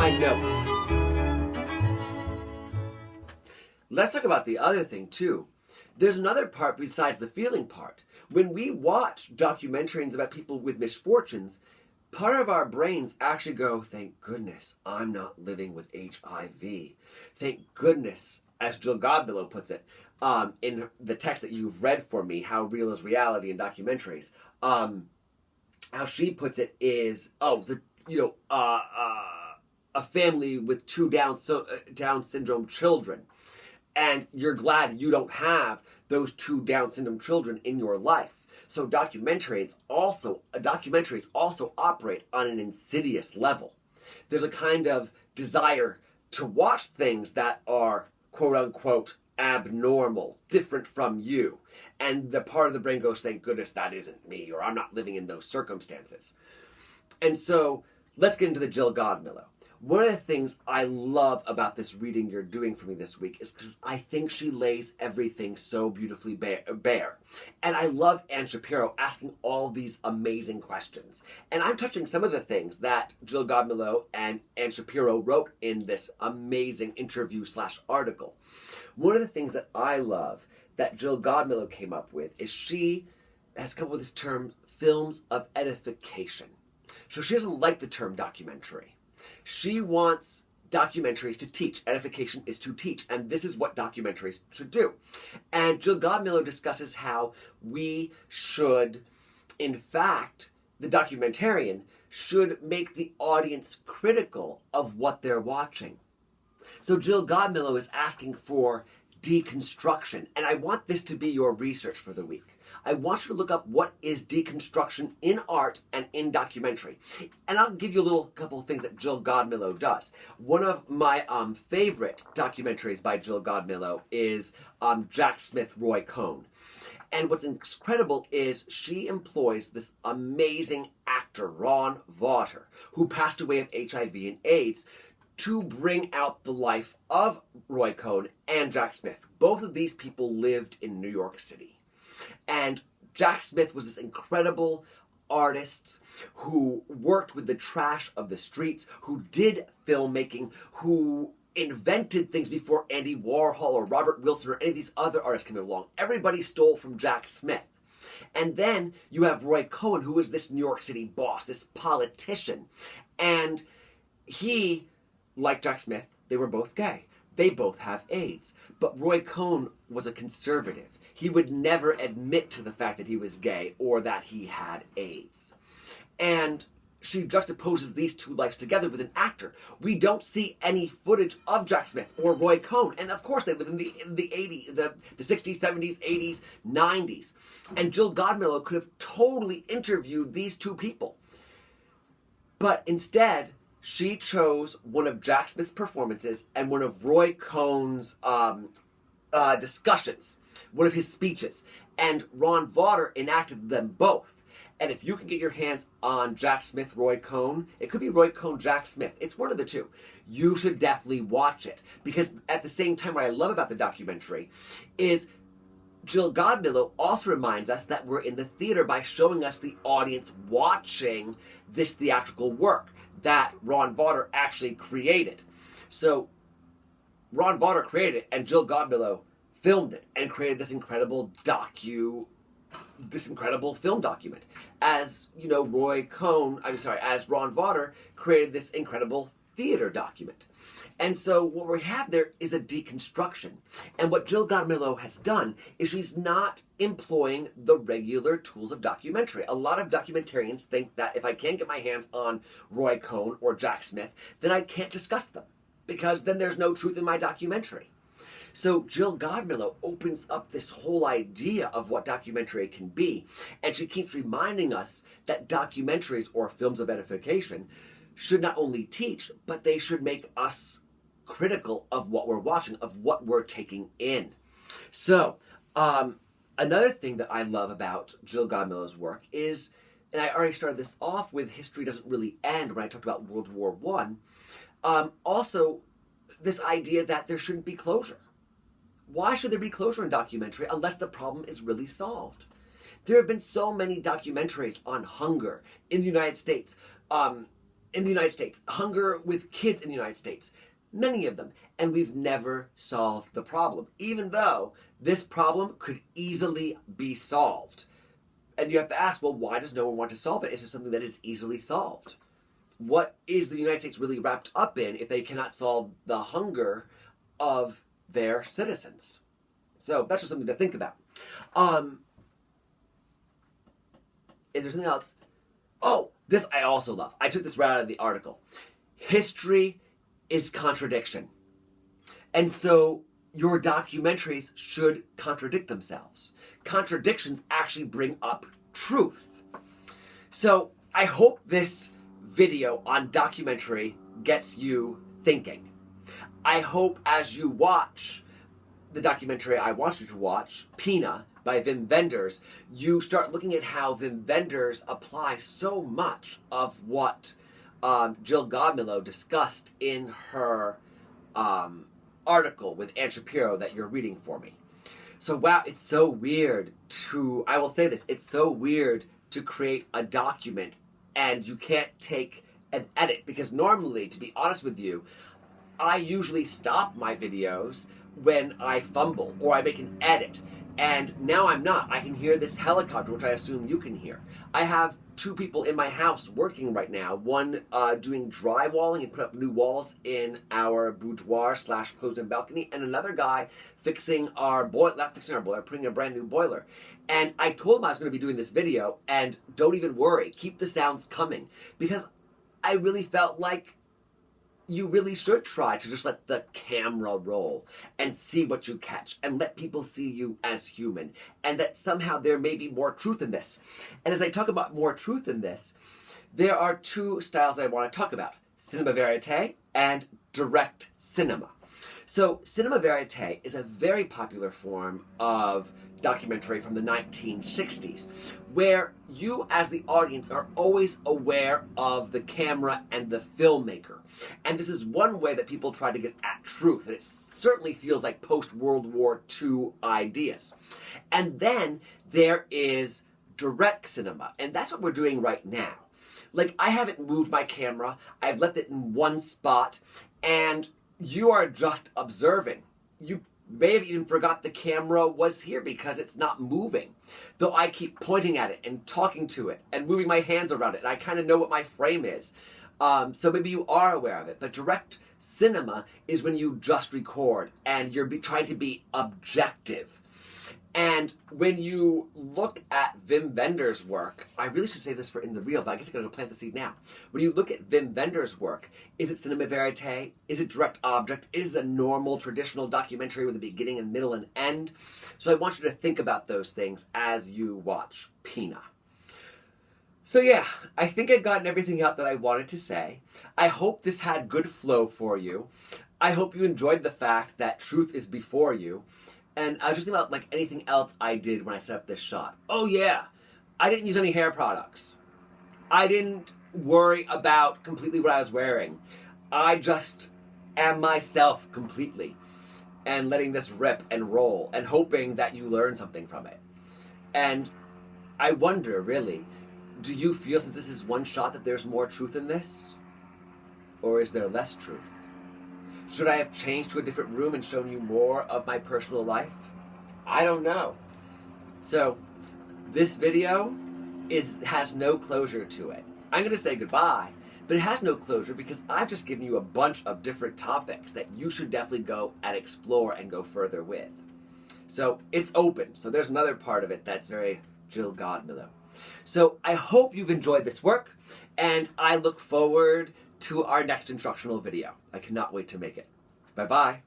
my notes. Let's talk about the other thing too. There's another part besides the feeling part. When we watch documentaries about people with misfortunes, part of our brains actually go, thank goodness I'm not living with HIV. Thank goodness, as Jill Godbillow puts it, in the text that you've read for me, How Real is Reality in Documentaries, how she puts it is, a family with two Down syndrome children, and you're glad you don't have those two Down syndrome children in your life. So documentaries also operate on an insidious level. There's a kind of desire to watch things that are quote unquote abnormal, different from you. And the part of the brain goes, thank goodness that isn't me, or I'm not living in those circumstances. And so let's get into the Jill Godbillow. One of the things I love about this reading you're doing for me this week is because I think she lays everything so beautifully bare. And I love Ann Shapiro asking all these amazing questions. And I'm touching some of the things that Jill Godbillow and Ann Shapiro wrote in this amazing interview/article. One of the things that I love that Jill Godbillow came up with is she has come up with this term, films of edification. So she doesn't like the term documentary. She wants documentaries to teach. Edification is to teach, and this is what documentaries should do. And Jill Godbillow discusses how we should, in fact, the documentarian should make the audience critical of what they're watching. So Jill Godbillow is asking for deconstruction, and I want this to be your research for the week. I want you to look up what is deconstruction in art and in documentary. And I'll give you a couple of things that Jill Godbillow does. One of my favorite documentaries by Jill Godbillow is Jack Smith, Roy Cohn. And what's incredible is she employs this amazing actor, Ron Vawter, who passed away of HIV and AIDS, to bring out the life of Roy Cohn and Jack Smith. Both of these people lived in New York City. And Jack Smith was this incredible artist who worked with the trash of the streets, who did filmmaking, who invented things before Andy Warhol or Robert Wilson or any of these other artists came along. Everybody stole from Jack Smith. And then you have Roy Cohn, who was this New York City boss, this politician. And he, like Jack Smith, they were both gay. They both have AIDS. But Roy Cohn was a conservative. He would never admit to the fact that he was gay or that he had AIDS. And she juxtaposes these two lives together with an actor. We don't see any footage of Jack Smith or Roy Cohn. And of course they live in the 80s, the 60s, 70s, 80s, 90s. And Jill Godbillow could have totally interviewed these two people. But instead, she chose one of Jack Smith's performances and one of Roy Cohn's discussions, one of his speeches, and Ron Vawter enacted them both. And if you can get your hands on Jack Smith, Roy Cohn, it could be Roy Cohn, Jack Smith. It's one of the two. You should definitely watch it. Because at the same time, what I love about the documentary is Jill Godbillow also reminds us that we're in the theater by showing us the audience watching this theatrical work that Ron Vawter actually created. So Ron Vawter created it, and Jill Godbillow filmed it and created this incredible film document. As you know, as Ron Vawter created this incredible theater document. And so what we have there is a deconstruction. And what Jill Godbillow has done is she's not employing the regular tools of documentary. A lot of documentarians think that if I can't get my hands on Roy Cohn or Jack Smith, then I can't discuss them, because then there's no truth in my documentary. So Jill Godbillow opens up this whole idea of what documentary can be, and she keeps reminding us that documentaries or films of edification should not only teach, but they should make us critical of what we're watching, of what we're taking in. So, another thing that I love about Jill Godbillow's work is, and I already started this off with history doesn't really end when I talked about World War I, also this idea that there shouldn't be closure. Why should there be closure in documentary unless the problem is really solved? There have been so many documentaries on hunger in the United States. in the United States, hunger with kids in the United States, many of them, and we've never solved the problem, even though this problem could easily be solved. And you have to ask, well, why does no one want to solve it? Is it something that is easily solved? What is the United States really wrapped up in if they cannot solve the hunger of their citizens? So that's just something to think about. Is there something else? Oh, this I also love. I took this right out of the article. History is contradiction. And so your documentaries should contradict themselves. Contradictions actually bring up truth. So I hope this video on documentary gets you thinking. I hope as you watch the documentary I want you to watch, Pina, by Wim Wenders, you start looking at how Wim Wenders applies so much of what Jill Godmilow discussed in her article with Ann Shapiro that you're reading for me. So wow, it's so weird I will say this, it's so weird to create a document and you can't take an edit, because normally, to be honest with you, I usually stop my videos when I fumble or I make an edit. And now I'm not. I can hear this helicopter, which I assume you can hear. I have two people in my house working right now. One doing drywalling and put up new walls in our boudoir / closed-in balcony, and another guy fixing our boiler, not fixing our boiler, putting a brand new boiler. And I told him I was going to be doing this video, and don't even worry, keep the sounds coming, because I really felt like you really should try to just let the camera roll and see what you catch and let people see you as human, and that somehow there may be more truth in this. And as I talk about more truth in this, there are two styles that I want to talk about: cinema verite and direct cinema. So cinema verite is a very popular form of documentary from the 1960s, where you as the audience are always aware of the camera and the filmmaker. And this is one way that people try to get at truth, and it certainly feels like post-World War II ideas. And then there is direct cinema, and that's what we're doing right now. Like, I haven't moved my camera, I've left it in one spot, and you are just observing. You may have even forgot the camera was here because it's not moving. Though I keep pointing at it and talking to it and moving my hands around it, and I kind of know what my frame is. So maybe you are aware of it. But direct cinema is when you just record and you're trying to be objective. And when you look at Wim Wenders' work, I really should say this for In the Real, but I guess I'm going to plant the seed now. When you look at Wim Wenders' work, is it cinema verite? Is it direct object? Is it a normal, traditional documentary with a beginning and middle and end? So I want you to think about those things as you watch Pina. So yeah, I think I've gotten everything out that I wanted to say. I hope this had good flow for you. I hope you enjoyed the fact that truth is before you. And I was just thinking about like anything else I did when I set up this shot. Oh yeah, I didn't use any hair products. I didn't worry about completely what I was wearing. I just am myself completely, and letting this rip and roll and hoping that you learn something from it. And I wonder, really, do you feel, since this is one shot, that there's more truth in this? Or is there less truth? Should I have changed to a different room and shown you more of my personal life? I don't know. So, this video has no closure to it. I'm going to say goodbye, but it has no closure because I've just given you a bunch of different topics that you should definitely go and explore and go further with. So, it's open. So, there's another part of it that's very Jill Godmilow. So, I hope you've enjoyed this work, and I look forward to our next instructional video. I cannot wait to make it. Bye-bye.